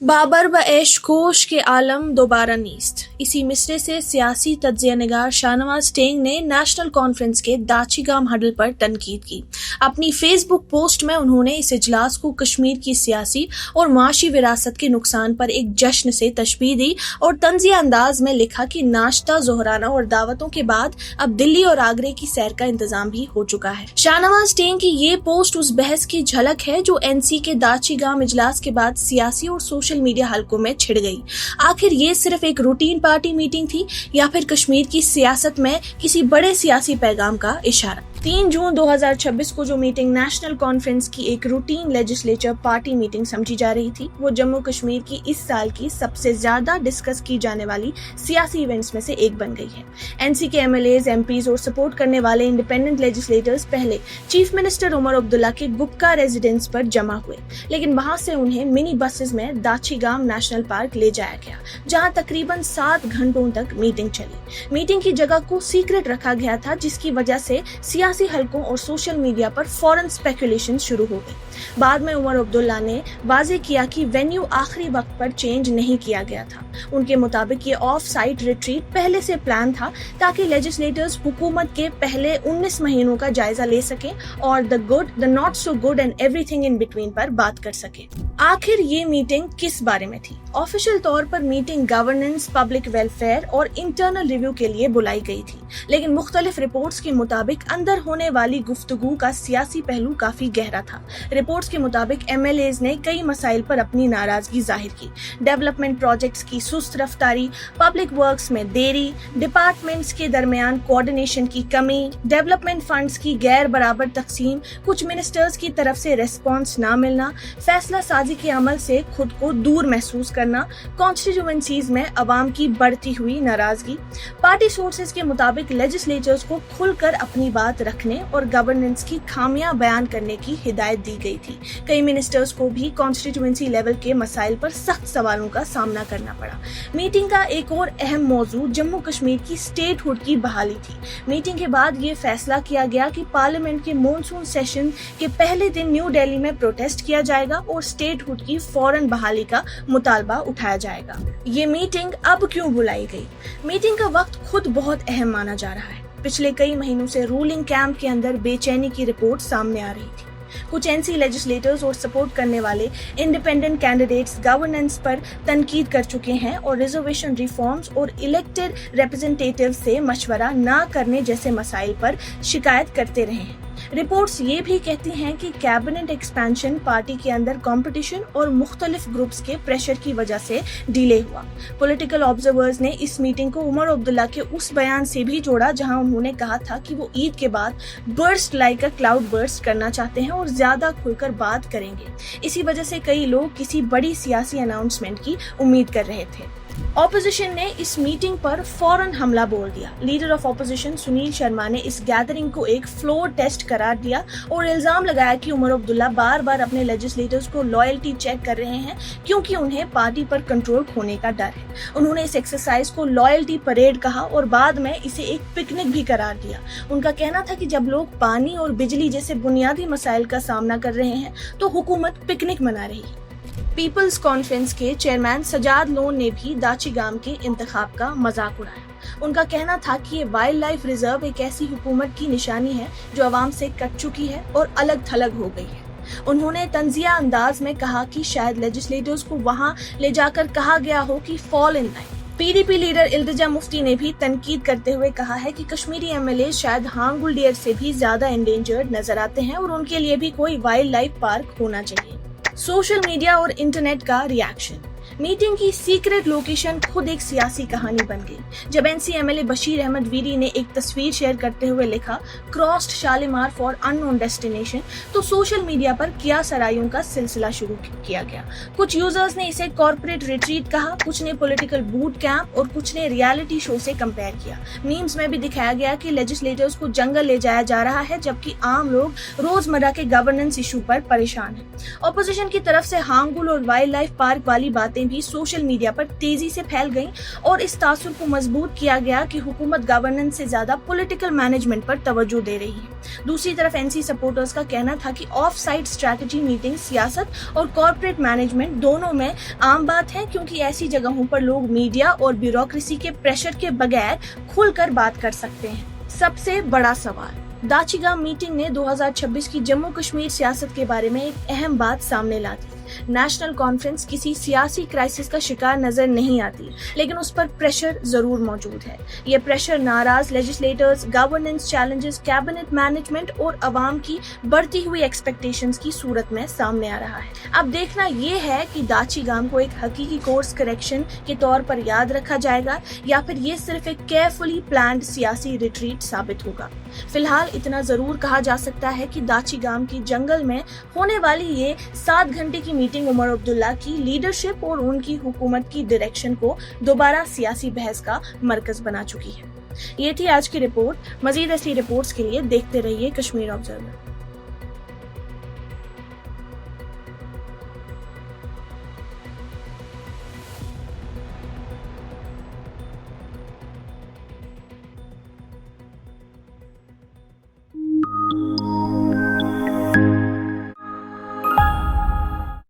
बाबर व ऐश कोश के आलम दोबारा नीस्त। इसी मिसरे से सियासी तज्जिया निगार शाहनवाज टेंग ने नेशनल कॉन्फ्रेंस के दाचिगाम हडल पर तनकीद की। अपनी फेसबुक पोस्ट में उन्होंने इस इजलास को कश्मीर की सियासी और माशी विरासत के नुकसान पर एक जश्न से तशबीह दी और तंजिया अंदाज में लिखा कि नाश्ता, जोहराना और दावतों के बाद अब दिल्ली और आगरे की सैर का इंतजाम भी हो चुका है। शाहनवाज टेंग की ये पोस्ट उस बहस की झलक है जो एनसी के दाचिगाम इजलास के बाद सियासी और सोशल मीडिया हलकों में छिड़ गई। आखिर ये सिर्फ एक रूटीन पार्टी मीटिंग थी या फिर कश्मीर की सियासत में किसी बड़े सियासी पैगाम का इशारा? 3 जून 2026 को जो मीटिंग नेशनल कॉन्फ्रेंस की एक रूटीन लेजिस्लेचर पार्टी मीटिंग समझी जा रही थी, वो जम्मू कश्मीर की इस साल की सबसे ज्यादा डिस्कस की जाने वाली सियासी इवेंट्स में से एक बन गई है। एनसी के एमएलएज, एमपीज और सपोर्ट करने वाले इंडिपेंडेंट लेजिस्लेटर्स पहले चीफ मिनिस्टर उमर अब्दुल्ला के गुपका रेजिडेंस पर जमा हुए, लेकिन वहां से उन्हें मिनी बसेस में दाचिगाम नेशनल पार्क ले जाया गया, जहां तकरीबन 7 घंटों तक मीटिंग चली। मीटिंग की जगह को सीक्रेट रखा गया था, जिसकी वजह से सियासी हलकों और सोशल मीडिया पर फौरन स्पेकुलेशन शुरू हो गई। बाद में उमर अब्दुल्ला ने वाजे किया कि वेन्यू आखिरी वक्त पर चेंज नहीं किया गया था। उनके मुताबिक ये ऑफ साइट रिट्रीट पहले से प्लान था ताकि लेजिस्लेटर्स हुकूमत के पहले 19 महीनों का जायजा ले सकें और the good, the not so good and everything in between पर बात कर सकें। आखिर ये मीटिंग किस बारे में थी? ऑफिशियल तौर पर मीटिंग गवर्नेंस, पब्लिक वेलफेयर और इंटरनल रिव्यू के लिए बुलाई गई थी, लेकिन मुख्तलिफ रिपोर्ट्स के मुताबिक अंदर होने वाली गुफ्तगू का सियासी पहलू काफी गहरा था। रिपोर्ट्स के मुताबिक एमएलएज ने कई मसाइल पर अपनी नाराजगी जाहिर की। डेवलपमेंट प्रोजेक्ट्स की सुस्त रफ्तारी, पब्लिक वर्क्स में देरी, डिपार्टमेंट्स के दरमियान कोऑर्डिनेशन की कमी, डेवलपमेंट फंड्स की गैर बराबर तकसीम, कुछ मिनिस्टर्स की तरफ से रेस्पॉन्स ना मिलना, फैसला साजी के अमल से खुद को दूर महसूस करना, कॉन्स्टिट्यूएंसीज में अवाम की बढ़ती हुई नाराजगी। पार्टी सोर्सेज के मुताबिक लेजिस्लेचर्स को खुलकर अपनी बात रखने और गवर्नेंस की खामियां बयान करने की हिदायत दी गई थी। कई मिनिस्टर्स को भी कॉन्स्टिट्यूएंसी लेवल के मसाइल पर सख्त सवालों का सामना करना पड़ा। मीटिंग का एक और अहम मौजू जम्मू कश्मीर की स्टेटहुड की बहाली थी। मीटिंग के बाद ये फैसला किया गया कि पार्लियामेंट के मॉनसून सेशन के पहले दिन न्यू दिल्ली में प्रोटेस्ट किया जाएगा और स्टेटहुड की फौरन बहाली का मुतालबा उठाया जाएगा। ये मीटिंग अब क्यों बुलाई गई? मीटिंग का वक्त खुद बहुत अहम माना जा रहा है। पिछले कई महीनों से रूलिंग कैंप के अंदर बेचैनी की रिपोर्ट सामने आ रही थी। कुछ एनसी लेजिस्लेटर्स और सपोर्ट करने वाले इंडिपेंडेंट कैंडिडेट्स गवर्नेंस पर तनकीद कर चुके हैं और रिजर्वेशन रिफॉर्म्स और इलेक्टेड रिप्रेजेंटेटिव से मशवरा न करने जैसे मसाइल पर शिकायत करते रहे हैं। रिपोर्ट्स ये भी कहती हैं कि कैबिनेट एक्सपेंशन पार्टी के अंदर कंपटीशन और मुख्तलिफ ग्रुप्स के प्रेशर की वजह से डिले हुआ। पॉलिटिकल ऑब्जर्वर्स ने इस मीटिंग को उमर अब्दुल्ला के उस बयान से भी जोड़ा जहां उन्होंने कहा था कि वो ईद के बाद burst like a cloud burst करना चाहते हैं और ज्यादा खुलकर बात करेंगे। इसी वजह से कई लोग किसी बड़ी सियासी अनाउंसमेंट की उम्मीद कर रहे थे। ऑपोजिशन ने इस मीटिंग पर फौरन हमला बोल दिया। Leader of opposition Sunil Sharma ने इस गैदरिंग को एक फ्लोर टेस्ट करार दिया और इल्जाम लगाया कि उमर अब्दुल्ला बार बार अपने लेजिस्लेटर्स को लॉयल्टी चेक कर रहे हैं क्योंकि उन्हें पार्टी पर कंट्रोल खोने का डर है। उन्होंने इस एक्सरसाइज को लॉयल्टी परेड कहा और बाद में इसे एक पिकनिक भी करार दिया। उनका कहना था कि जब लोग पानी और बिजली जैसे बुनियादी मसाइल का सामना कर रहे हैं तो हुकूमत पिकनिक मना रही है। पीपल्स कॉन्फ्रेंस के चेयरमैन सजाद लोन ने भी दाचिगाम के इंतखाब का मजाक उड़ाया। उनका कहना था कि ये वाइल्ड लाइफ रिजर्व एक ऐसी हुकूमत की निशानी है जो आवाम से कट चुकी है और अलग थलग हो गई है। उन्होंने तंजिया अंदाज में कहा कि शायद लेजिस्लेटर्स को वहां ले जाकर कहा गया हो कि fall in line. PDP leader Iltija Mufti ने भी तनकीद करते हुए कहा है कि कश्मीरी एमएलए शायद हांगुल डियर से भी ज्यादा एंडेंजर्ड नजर आते हैं और उनके लिए भी कोई वाइल्ड लाइफ पार्क होना चाहिए। सोशल मीडिया और इंटरनेट का रिएक्शन। मीटिंग की सीक्रेट लोकेशन खुद एक सियासी कहानी बन गई। जब एनसी एमएलए बशीर अहमद वीरी ने एक तस्वीर शेयर करते हुए लिखा crossed Shalimar for unknown destination, तो सोशल मीडिया पर किया सराइयों का सिलसिला शुरू किया गया। कुछ यूजर्स ने इसे कॉर्पोरेट रिट्रीट कहा, कुछ ने पॉलिटिकल बूट कैंप और कुछ ने रियलिटी शो से कंपेयर किया। मीम्स में भी दिखाया गया कि लेजिस्लेटर्स को जंगल ले जाया जा रहा है जबकि आम लोग रोजमर्रा के गवर्नेंस इशू पर परेशान हैं। ऑपोजिशन की तरफ से हांगुल और वाइल्ड लाइफ पार्क वाली बातें भी सोशल मीडिया पर तेजी से फैल गईं और इस तासुर को मजबूत किया गया कि हुकूमत गवर्नेंस से ज्यादा पॉलिटिकल मैनेजमेंट पर तवज्जो दे रही है। दूसरी तरफ एनसी सपोर्टर्स का कहना था कि ऑफ साइट स्ट्रैटेजी मीटिंग सियासत और कॉर्पोरेट मैनेजमेंट दोनों में आम बात है, क्योंकि ऐसी जगहों पर लोग मीडिया और ब्यूरोक्रेसी के प्रेशर के बगैर खुलकर बात कर सकते हैं। सबसे बड़ा सवाल, दाचिगाम मीटिंग ने 2026 की जम्मू कश्मीर सियासत के बारे में एक अहम बात सामने ला दी। नेशनल कॉन्फ्रेंस किसी सियासी क्राइसिस का शिकार नजर नहीं आती, लेकिन उस पर प्रेशर जरूर मौजूद है। ये प्रेशर नाराज legislators, governance challenges, cabinet management और अवाम की बढ़ती हुई एक्सपेक्टेशंस की सूरत में सामने आ रहा है। अब देखना ये है कि दाचिगाम को एक हकीकी कोर्स करेक्शन के तौर पर याद रखा जाएगा या फिर ये सिर्फ एक केयरफुली प्लान्ड सियासी रिट्रीट साबित होगा। फिलहाल इतना जरूर कहा जा सकता है कि दाचिगाम की जंगल में होने वाली ये 7 घंटे की मीटिंग उमर अब्दुल्ला की लीडरशिप और उनकी हुकूमत की डायरेक्शन को दोबारा सियासी बहस का मरकज बना चुकी है। ये थी आज की रिपोर्ट। मजीद ऐसी रिपोर्ट्स के लिए देखते रहिए कश्मीर ऑब्जर्वर।